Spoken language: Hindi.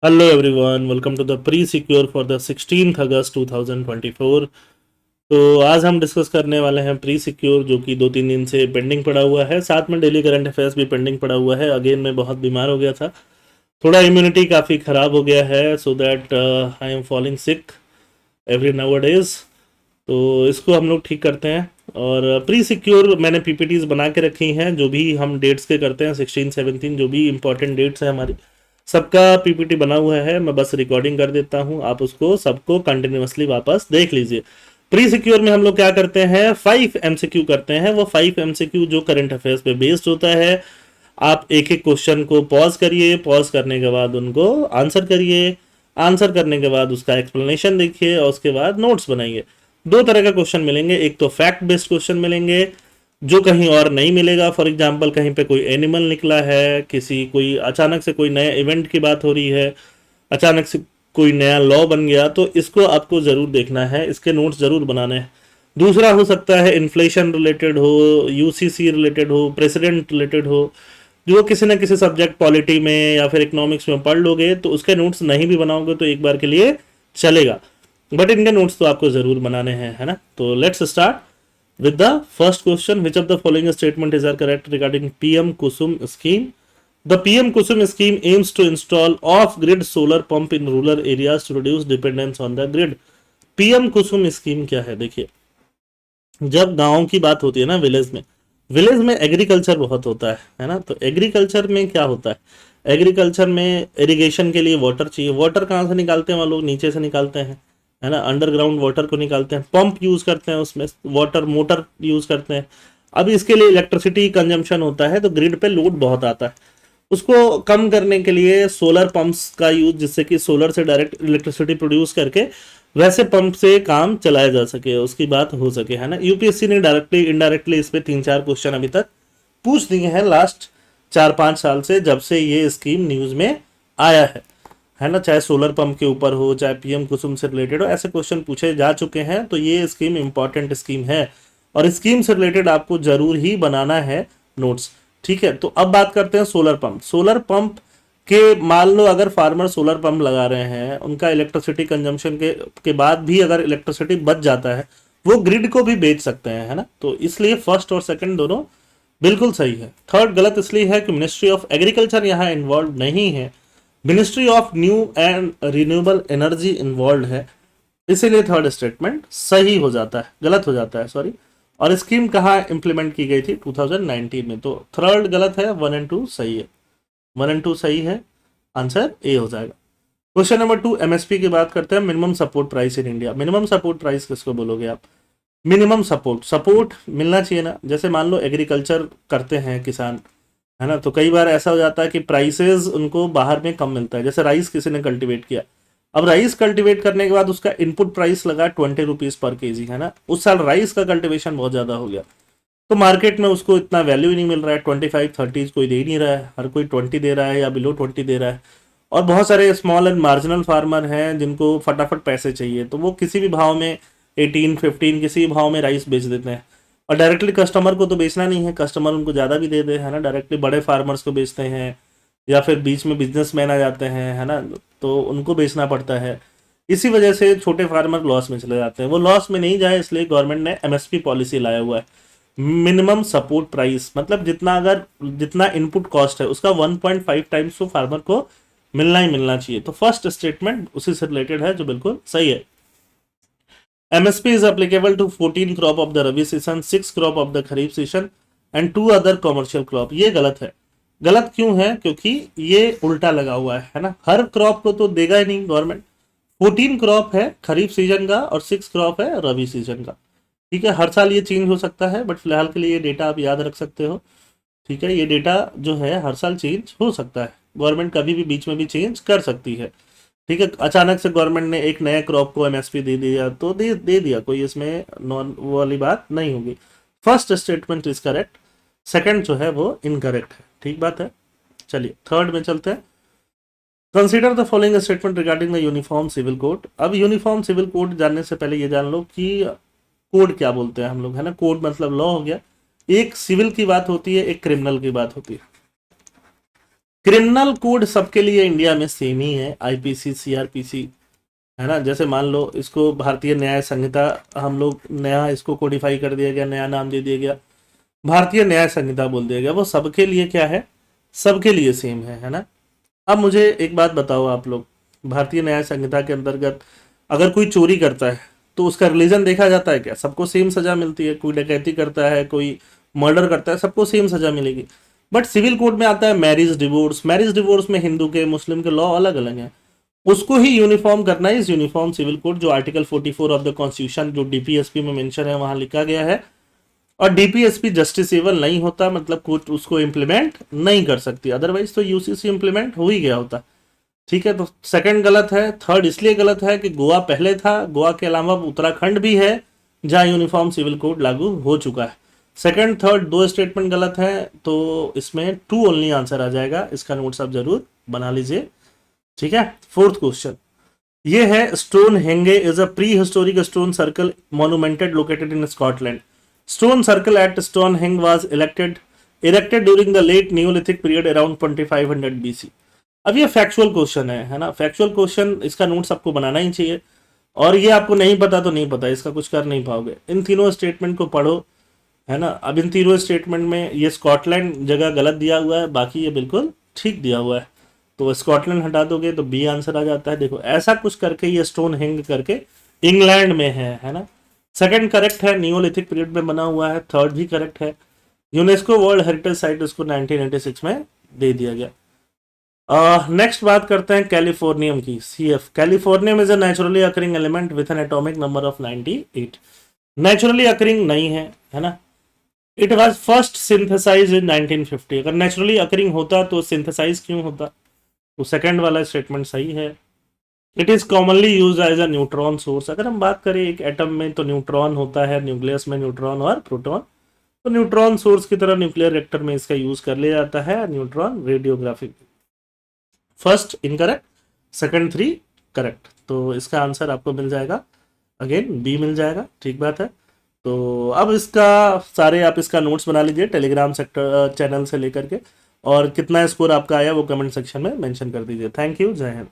Hello everyone, welcome to the pre secure for the 16th August 2024। तो आज हम डिस्कस करने वाले हैं प्री सिक्योर, जो कि 2-3 दिन से पेंडिंग पड़ा हुआ है। साथ में डेली करंट अफेयर्स भी पेंडिंग पड़ा हुआ है। अगेन मैं बहुत बीमार हो गया था, थोड़ा इम्यूनिटी काफ़ी ख़राब हो गया है, so that I am falling sick every now days. तो इसको हम लोग ठीक करते हैं। और प्री सिक्योर मैंने पीपीटीज बना के रखी हैं, जो भी हम डेट्स के करते हैं 16-17, जो भी इंपॉर्टेंट डेट्स हैं हमारी, सबका पीपीटी बना हुआ है। मैं बस रिकॉर्डिंग कर देता हूँ, आप उसको सबको कंटिन्यूअसली वापस देख लीजिए। प्री सिक्योर में हम लोग क्या करते हैं, 5 MCQ करते हैं। वो 5 MCQ जो करंट अफेयर्स पे बेस्ड होता है। आप एक एक क्वेश्चन को पॉज करिए, पॉज करने के बाद उनको आंसर करिए, आंसर करने के बाद उसका एक्सप्लेनेशन देखिए और उसके बाद नोट्स बनाइए। दो तरह का क्वेश्चन मिलेंगे, एक तो फैक्ट बेस्ड क्वेश्चन मिलेंगे जो कहीं और नहीं मिलेगा। फॉर एग्जांपल कहीं पे कोई एनिमल निकला है, किसी कोई अचानक से कोई नया इवेंट की बात हो रही है, अचानक से कोई नया लॉ बन गया, तो इसको आपको ज़रूर देखना है, इसके नोट्स ज़रूर बनाने हैं। दूसरा हो सकता है इन्फ्लेशन रिलेटेड हो, यूसीसी रिलेटेड हो, प्रेसिडेंट रिलेटेड हो, जो किसी न किसी सब्जेक्ट पॉलिटी में या फिर इकोनॉमिक्स में पढ़ लोगे तो उसके नोट्स नहीं भी बनाओगे तो एक बार के लिए चलेगा, बट इनके नोट्स तो आपको ज़रूर बनाने हैं, है ना। तो let's start with the first question. Which of the following statement is are correct regarding PM Kusum scheme? The PM Kusum scheme aims to install off-grid solar pump in rural areas to reduce dependence on the grid. PM Kusum scheme क्या है, देखिए। जब गांव की बात होती है ना, विलेज में एग्रीकल्चर बहुत होता है ना। तो एग्रीकल्चर में क्या होता है, एग्रीकल्चर में इरिगेशन के लिए वाटर चाहिए। वाटर कहाँ से निकालते हैं, वहाँ लोग नीचे से निकालते हैं, है ना। अंडरग्राउंड वाटर को निकालते हैं, पंप यूज करते हैं, उसमें वाटर मोटर यूज करते हैं। अब इसके लिए इलेक्ट्रिसिटी कंजम्पशन होता है, तो ग्रिड पे लोड बहुत आता है। उसको कम करने के लिए सोलर पंप्स का यूज, जिससे कि सोलर से डायरेक्ट इलेक्ट्रिसिटी प्रोड्यूस करके वैसे पंप से काम चलाया जा सके, उसकी बात हो सके, है ना। यूपीएससी ने डायरेक्टली इनडायरेक्टली इस पे 3-4 क्वेश्चन अभी तक पूछ दिए हैं लास्ट 4-5 साल से, जब से ये स्कीम न्यूज में आया है ना। चाहे सोलर पंप के ऊपर हो, चाहे पीएम कुसुम से रिलेटेड हो, ऐसे क्वेश्चन पूछे जा चुके हैं। तो ये स्कीम इंपॉर्टेंट स्कीम है और स्कीम से रिलेटेड आपको जरूर ही बनाना है नोट्स, ठीक है। तो अब बात करते हैं सोलर पंप। सोलर पंप के मान लो अगर फार्मर सोलर पंप लगा रहे हैं, उनका इलेक्ट्रिसिटी कंजम्पशन के बाद भी अगर इलेक्ट्रिसिटी बच जाता है, वो ग्रिड को भी बेच सकते हैं, है ना। तो इसलिए फर्स्ट और सेकंड दोनों बिल्कुल सही है। थर्ड गलत इसलिए है कि मिनिस्ट्री ऑफ एग्रीकल्चर यहाँ इन्वॉल्व नहीं है, ministry of new and renewable energy involve है, इसीलिए थर्ड स्टेटमेंट सही हो जाता है, गलत हो जाता है, सॉरी। और स्कीम कहाँ इंप्लीमेंट की गई थी, 2019 में। तो थर्ड गलत है, 1 और 2 सही है, 1 और 2 सही है, आंसर ए हो जाएगा। क्वेश्चन नंबर 2, एमएसपी की बात करते हैं, minimum support price in India. Minimum support price किसको बोलोगे आप, मिनिमम सपोर्ट मिलना चाहिए ना। जैसे मान लो एग्रीकल्चर करते हैं किसान, है ना, तो कई बार ऐसा हो जाता है कि प्राइसेस उनको बाहर में कम मिलता है। जैसे राइस किसी ने कल्टीवेट किया, अब राइस कल्टीवेट करने के बाद उसका इनपुट प्राइस लगा 20 रुपीज पर केजी, है ना। उस साल राइस का कल्टीवेशन बहुत ज़्यादा हो गया, तो मार्केट में उसको इतना वैल्यू ही नहीं मिल रहा है। 25-30 कोई दे ही नहीं रहा है, हर कोई 20 दे रहा है या बिलो 20 दे रहा है। और बहुत सारे स्मॉल एंड मार्जिनल फार्मर हैं जिनको फटाफट पैसे चाहिए, तो वो किसी भी भाव में 18-15 किसी भी भाव में राइस बेच देते हैं। और डायरेक्टली कस्टमर को तो बेचना नहीं है, कस्टमर उनको ज़्यादा भी दे दे, है ना। डायरेक्टली बड़े फार्मर्स को बेचते हैं या फिर बीच में बिजनेसमैन आ जाते हैं, है ना, तो उनको बेचना पड़ता है। इसी वजह से छोटे फार्मर लॉस में चले जाते हैं। वो लॉस में नहीं जाए इसलिए गवर्नमेंट ने एमएसपी पॉलिसी लाया हुआ है, मिनिमम सपोर्ट प्राइस। मतलब जितना इनपुट कॉस्ट है उसका 1.5 टाइम्स तो फार्मर को मिलना ही मिलना चाहिए। तो फर्स्ट स्टेटमेंट उसी से रिलेटेड है, जो बिल्कुल सही है। MSP is applicable to 14 crop of the Rabi season, 6 crop of the Kharif season and 2 other commercial crop। ये गलत है। गलत क्यों है, क्योंकि ये उल्टा लगा हुआ है ना। हर क्रॉप को तो देगा ही नहीं गवर्नमेंट। 14 क्रॉप है खरीफ सीजन का और 6 क्रॉप है रबी सीजन का, ठीक है। हर साल ये चेंज हो सकता है, बट फिलहाल के लिए ये डेटा आप याद रख सकते हो, ठीक है। ये डेटा जो है हर साल चेंज हो सकता है, गवर्नमेंट कभी भी बीच में भी चेंज कर सकती है, ठीक है। अचानक से गवर्नमेंट ने एक नए क्रॉप को एमएसपी दे दिया तो दे दिया, कोई इसमें नॉन वो वाली बात नहीं होगी। First statement is correct, second जो है वो इनकरेक्ट है, ठीक बात है। चलिए थर्ड में चलते हैं। Consider the following statement regarding the uniform civil code. अब यूनिफॉर्म सिविल कोड जानने से पहले ये जान लो कि कोड क्या बोलते हैं हम लोग, है ना। कोड मतलब लॉ हो गया। एक सिविल की बात होती है, एक क्रिमिनल की बात होती है, क्रिमिनल कोड सबके लिए इंडिया में सेम ही है, आईपीसी सीआरपीसी, है ना। जैसे मान लो इसको भारतीय न्याय संहिता, हम लोग नया इसको कोडिफाई कर दिया गया, नया नाम दे दिया गया, भारतीय न्याय संहिता बोल दिया गया, वो सबके लिए क्या है, सबके लिए सेम है ना। अब मुझे एक बात बताओ आप लोग, भारतीय न्याय संहिता के अंतर्गत अगर कोई चोरी करता है तो उसका रिलीजन देखा जाता है क्या, सबको सेम सजा मिलती है। कोई डकैती करता है, कोई मर्डर करता है, सबको सेम सजा मिलेगी। बट सिविल कोड में आता है मैरिज डिवोर्स, मैरिज डिवोर्स में हिंदू के मुस्लिम के लॉ अलग अलग हैं, उसको ही यूनिफॉर्म करना है इस यूनिफॉर्म सिविल कोड जो आर्टिकल 44 ऑफ द कॉन्स्टिट्यूशन जो डीपीएसपी में मेंशन है वहां लिखा गया है। और डीपीएसपी जस्टिसेबल नहीं होता, मतलब कोर्ट उसको इम्प्लीमेंट नहीं कर सकती, अदरवाइज तो यूसीसी इम्प्लीमेंट हो ही गया होता। ठीक है, तो सेकंड गलत है। थर्ड इसलिए गलत है कि गोवा पहले था, गोवा के अलावा उत्तराखंड भी है जहां यूनिफॉर्म सिविल कोड लागू हो चुका है। सेकंड थर्ड दो स्टेटमेंट गलत है, तो इसमें टू ओनली आंसर आ जाएगा, इसका नोट्स आप जरूर बना लीजिए। ठीक है, फोर्थ क्वेश्चन ये है, Stonehenge is a prehistoric stone circle monumented located in Scotland. Stone circle at Stonehenge was erected during the late Neolithic period around 2500 BC। अब ये फैक्चुअल क्वेश्चन है ना, फैक्चुअल क्वेश्चन, इसका नोट्स आपको बनाना ही चाहिए। और ये आपको नहीं पता तो नहीं पता, इसका कुछ कर नहीं पाओगे। इन तीनों स्टेटमेंट को पढ़ो, है ना। अब इन तीनों स्टेटमेंट में ये स्कॉटलैंड जगह गलत दिया हुआ है, बाकी ये बिल्कुल ठीक दिया हुआ है। तो स्कॉटलैंड हटा दोगे तो बी आंसर आ जाता है। देखो ऐसा कुछ करके ये स्टोन हेंग करके इंग्लैंड में है ना। सेकंड करेक्ट है, नियोलिथिक पीरियड में बना हुआ है। थर्ड भी करेक्ट है, यूनेस्को वर्ल्ड हेरिटेज साइट उसको 1986 में दे दिया गया। नेक्स्ट बात करते हैं कैलिफोर्नियम की। CF, californium is a naturally occurring element with an atomic number of 98। Naturally occurring नहीं है ना। इट वाज फर्स्ट सिंथेसाइज इन 1950। अगर नेचुरली अकरिंग होता तो सिंथेसाइज क्यों होता, तो सेकंड वाला स्टेटमेंट सही है। It is commonly use as a neutron source. अगर हम बात करें एक एटम में तो न्यूट्रॉन होता है, न्यूक्लियस में न्यूट्रॉन और प्रोटॉन, तो न्यूट्रॉन सोर्स की तरह न्यूक्लियर रिएक्टर में इसका यूज कर लिया जाता है neutron radiography. First incorrect, second three correct, तो इसका आंसर आपको मिल जाएगा अगेन बी मिल जाएगा। ठीक बात है। तो अब इसका सारे आप इसका नोट्स बना लीजिए टेलीग्राम सेक्टर चैनल से लेकर के, और कितना स्कोर आपका आया वो कमेंट सेक्शन में मेंशन कर दीजिए। थैंक यू, जय हिंद।